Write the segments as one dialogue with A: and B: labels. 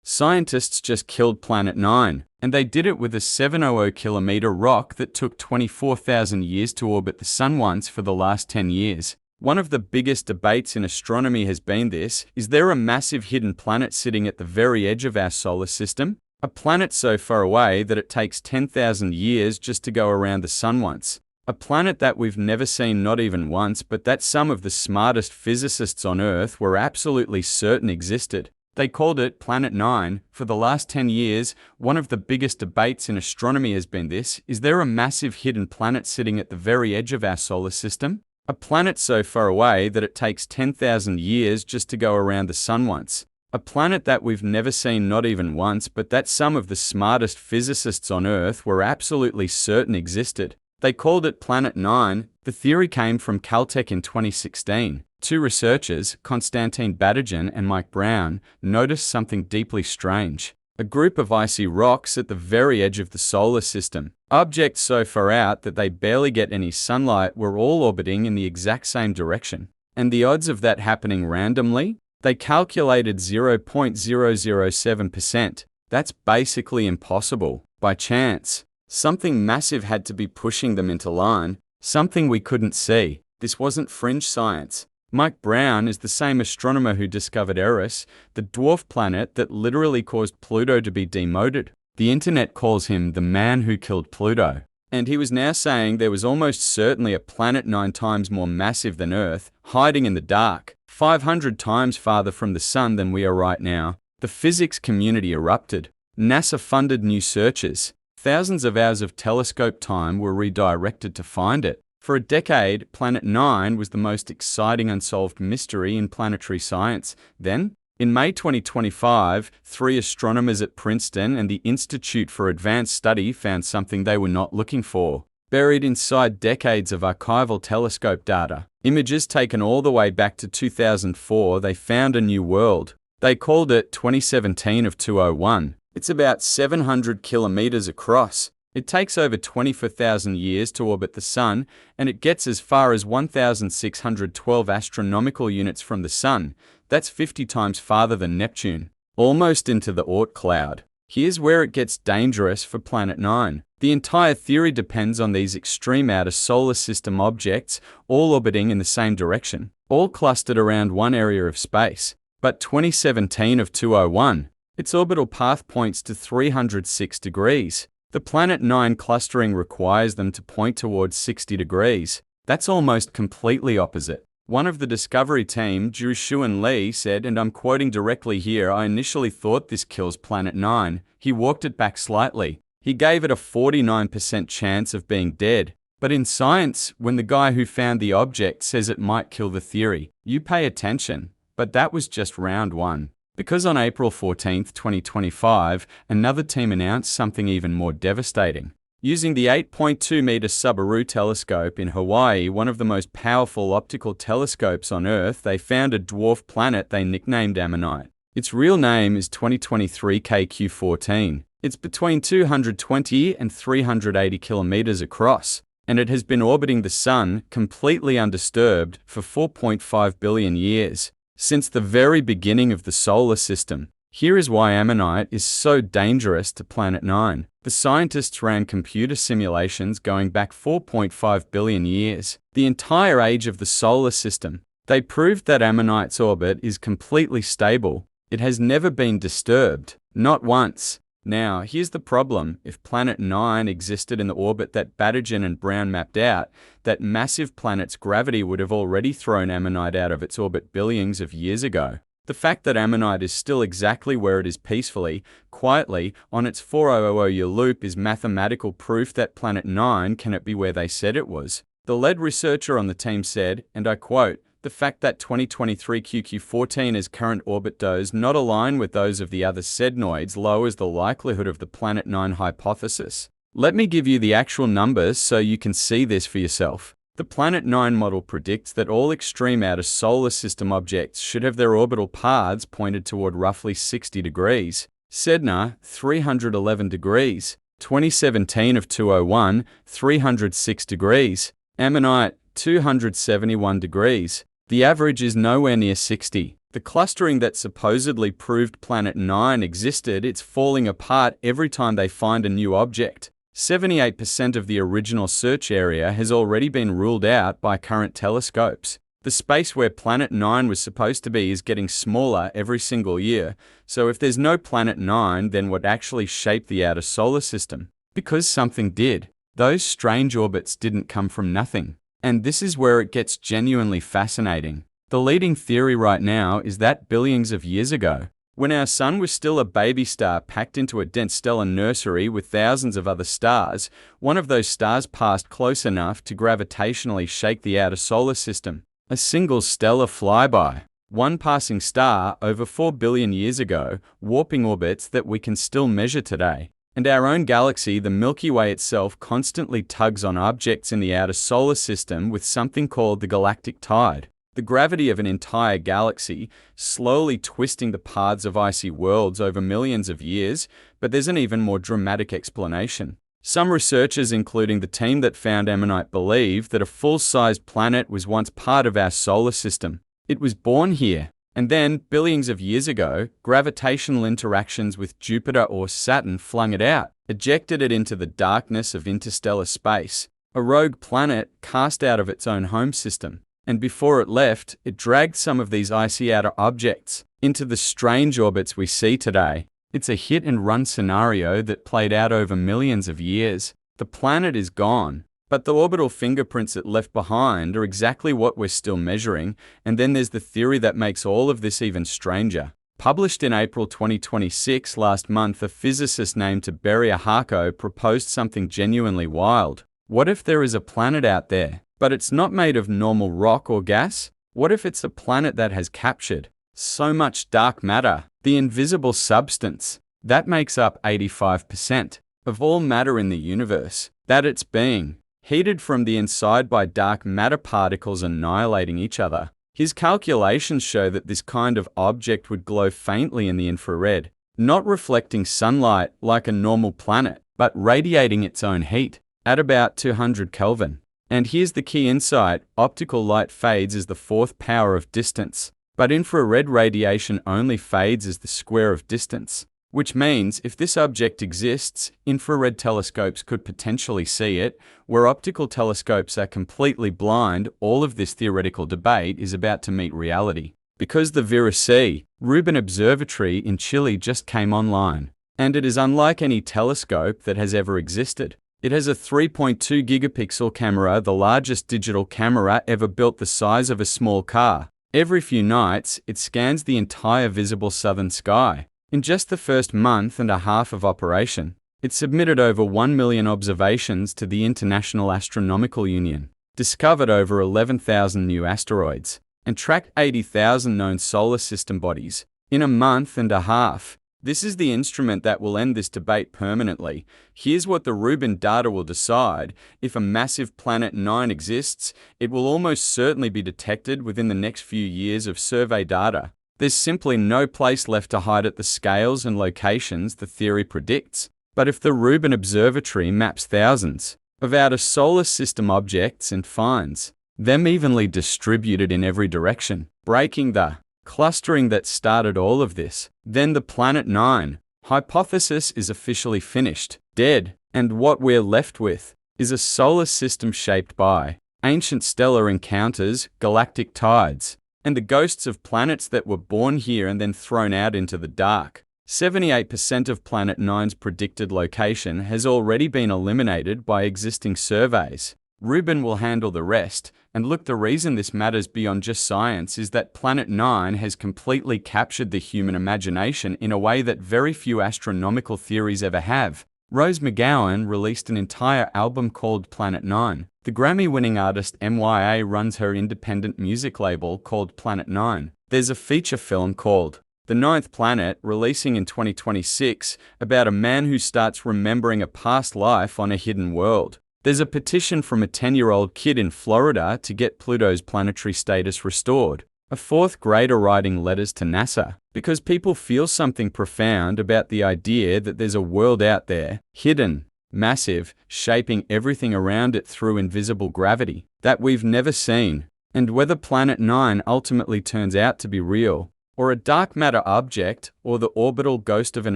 A: Scientists just killed Planet 9, and they did it with a 700-kilometer rock that took 24,000 years to orbit the Sun once for the last 10 years. One of the biggest debates in astronomy has been this: is there a massive hidden planet sitting at the very edge of our solar system? A planet so far away that it takes 10,000 years just to go around the Sun once. A planet that we've never seen, not even once, but that some of the smartest physicists on Earth were absolutely certain existed. They called it Planet 9. For the last 10 years, one of the biggest debates in astronomy has been this: is there a massive hidden planet sitting at the very edge of our solar system? A planet so far away that it takes 10,000 years just to go around the Sun once. A planet that we've never seen, not even once, but that some of the smartest physicists on Earth were absolutely certain existed. They called it Planet 9. The theory came from Caltech in 2016. Two researchers, Konstantin Batygin and Mike Brown, noticed something deeply strange. A group of icy rocks at the very edge of the solar system. Objects so far out that they barely get any sunlight were all orbiting in the exact same direction. And the odds of that happening randomly? They calculated 0.007%. That's basically impossible. By chance. Something massive had to be pushing them into line, something we couldn't see. This wasn't fringe science. Mike Brown is the same astronomer who discovered Eris, the dwarf planet that literally caused Pluto to be demoted. The internet calls him the man who killed Pluto. And he was now saying there was almost certainly a planet 9 times more massive than Earth, hiding in the dark, 500 times farther from the Sun than we are right now. The physics community erupted. NASA funded new searches. Thousands of hours of telescope time were redirected to find it. For a decade, Planet 9 was the most exciting unsolved mystery in planetary science. Then, in May 2025, 3 astronomers at Princeton and the Institute for Advanced Study found something they were not looking for. Buried inside decades of archival telescope data, images taken all the way back to 2004, they found a new world. They called it 2017 of 201. It's about 700 kilometers across. It takes over 24,000 years to orbit the Sun, and it gets as far as 1,612 astronomical units from the Sun. That's 50 times farther than Neptune, almost into the Oort Cloud. Here's where it gets dangerous for Planet 9. The entire theory depends on these extreme outer solar system objects, all orbiting in the same direction, all clustered around one area of space. But 2017 of 201, its orbital path points to 306 degrees. The Planet 9 clustering requires them to point towards 60 degrees. That's almost completely opposite. One of the Discovery team, Ju-Xuan Lee, said, and I'm quoting directly here, "I initially thought this kills Planet 9. He walked it back slightly. He gave it a 49% chance of being dead. But in science, when the guy who found the object says it might kill the theory, you pay attention." But that was just round one. Because on April 14, 2025, another team announced something even more devastating. Using the 8.2-meter Subaru telescope in Hawaii, one of the most powerful optical telescopes on Earth, they found a dwarf planet they nicknamed Ammonite. Its real name is 2023 KQ-14. It's between 220 and 380 kilometers across, and it has been orbiting the Sun, completely undisturbed, for 4.5 billion years. Since the very beginning of the solar system. Here is why Ammonite is so dangerous to Planet 9. The scientists ran computer simulations going back 4.5 billion years, the entire age of the solar system. They proved that Ammonite's orbit is completely stable. It has never been disturbed, not once. Now, here's the problem. If Planet 9 existed in the orbit that Batygin and Brown mapped out, that massive planet's gravity would have already thrown Ammonite out of its orbit billions of years ago. The fact that Ammonite is still exactly where it is peacefully, quietly, on its 4000-year loop is mathematical proof that Planet 9 cannot be where they said it was. The lead researcher on the team said, and I quote, "The fact that 2023 QQ-14's current orbit does not align with those of the other sednoids lowers the likelihood of the Planet 9 hypothesis." Let me give you the actual numbers so you can see this for yourself. The Planet 9 model predicts that all extreme outer solar system objects should have their orbital paths pointed toward roughly 60 degrees. Sedna, 311 degrees. 2017 of 201, 306 degrees. Ammonite, 271 degrees. The average is nowhere near 60. The clustering that supposedly proved Planet 9 existed, it's falling apart every time they find a new object. 78% of the original search area has already been ruled out by current telescopes. The space where Planet 9 was supposed to be is getting smaller every single year, so if there's no Planet 9, then what actually shaped the outer solar system? Because something did. Those strange orbits didn't come from nothing. And this is where it gets genuinely fascinating. The leading theory right now is that billions of years ago, when our sun was still a baby star packed into a dense stellar nursery with thousands of other stars, one of those stars passed close enough to gravitationally shake the outer solar system. A single stellar flyby. One passing star over 4 billion years ago, warping orbits that we can still measure today. And our own galaxy, the Milky Way itself, constantly tugs on objects in the outer solar system with something called the galactic tide. The gravity of an entire galaxy, slowly twisting the paths of icy worlds over millions of years, but there's an even more dramatic explanation. Some researchers, including the team that found Ammonite, believe that a full-sized planet was once part of our solar system. It was born here, and then, billions of years ago, gravitational interactions with Jupiter or Saturn flung it out, ejected it into the darkness of interstellar space, a rogue planet cast out of its own home system. And before it left, it dragged some of these icy outer objects into the strange orbits we see today. It's a hit-and-run scenario that played out over millions of years. The planet is gone, but the orbital fingerprints it left behind are exactly what we're still measuring, and then there's the theory that makes all of this even stranger. Published in April 2026 last month, a physicist named Tiberia Harko proposed something genuinely wild. What if there is a planet out there, but it's not made of normal rock or gas? What if it's a planet that has captured so much dark matter, the invisible substance, that makes up 85% of all matter in the universe, that it's being heated from the inside by dark matter particles annihilating each other? His calculations show that this kind of object would glow faintly in the infrared, not reflecting sunlight like a normal planet, but radiating its own heat at about 200 Kelvin. And here's the key insight: optical light fades as the fourth power of distance, but infrared radiation only fades as the square of distance. Which means, if this object exists, infrared telescopes could potentially see it, where optical telescopes are completely blind. All of this theoretical debate is about to meet reality. Because the Vera-C, Rubin Observatory in Chile just came online, and it is unlike any telescope that has ever existed. It has a 3.2 gigapixel camera, the largest digital camera ever built, the size of a small car. Every few nights, it scans the entire visible southern sky. In just the first month and a half of operation, it submitted over 1 million observations to the International Astronomical Union, discovered over 11,000 new asteroids, and tracked 80,000 known solar system bodies. In a month and a half, this is the instrument that will end this debate permanently. Here's what the Rubin data will decide. If a massive Planet 9 exists, it will almost certainly be detected within the next few years of survey data. There's simply no place left to hide at the scales and locations the theory predicts. But if the Rubin Observatory maps thousands of outer solar system objects and finds them evenly distributed in every direction, breaking the clustering that started all of this, then the Planet 9 hypothesis is officially finished, dead, and what we're left with is a solar system shaped by ancient stellar encounters, galactic tides, and the ghosts of planets that were born here and then thrown out into the dark. 78% of Planet 9's predicted location has already been eliminated by existing surveys. Rubin will handle the rest, and look, the reason this matters beyond just science is that Planet 9 has completely captured the human imagination in a way that very few astronomical theories ever have. Rose McGowan released an entire album called Planet 9. The Grammy-winning artist MYA runs her independent music label called Planet 9. There's a feature film called The Ninth Planet, releasing in 2026, about a man who starts remembering a past life on a hidden world. There's a petition from a 10-year-old kid in Florida to get Pluto's planetary status restored. A fourth grader writing letters to NASA because people feel something profound about the idea that there's a world out there, hidden, massive, shaping everything around it through invisible gravity that we've never seen. And whether Planet 9 ultimately turns out to be real, or a dark matter object, or the orbital ghost of an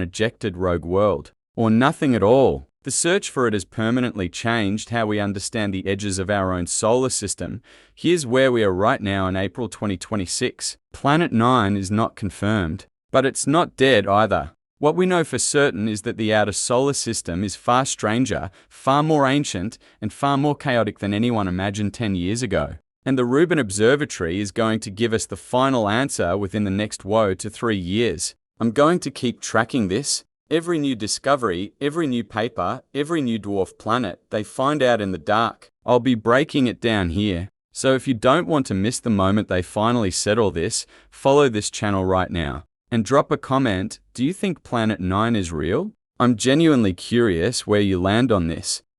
A: ejected rogue world, or nothing at all. The search for it has permanently changed how we understand the edges of our own solar system. Here's where we are right now in April 2026. Planet 9 is not confirmed, but it's not dead either. What we know for certain is that the outer solar system is far stranger, far more ancient, and far more chaotic than anyone imagined 10 years ago. And the Rubin Observatory is going to give us the final answer within the next 3 years. I'm going to keep tracking this. Every new discovery, every new paper, every new dwarf planet they find out in the dark, I'll be breaking it down here. So if you don't want to miss the moment they finally settle this, follow this channel right now. And drop a comment, do you think Planet 9 is real? I'm genuinely curious where you land on this.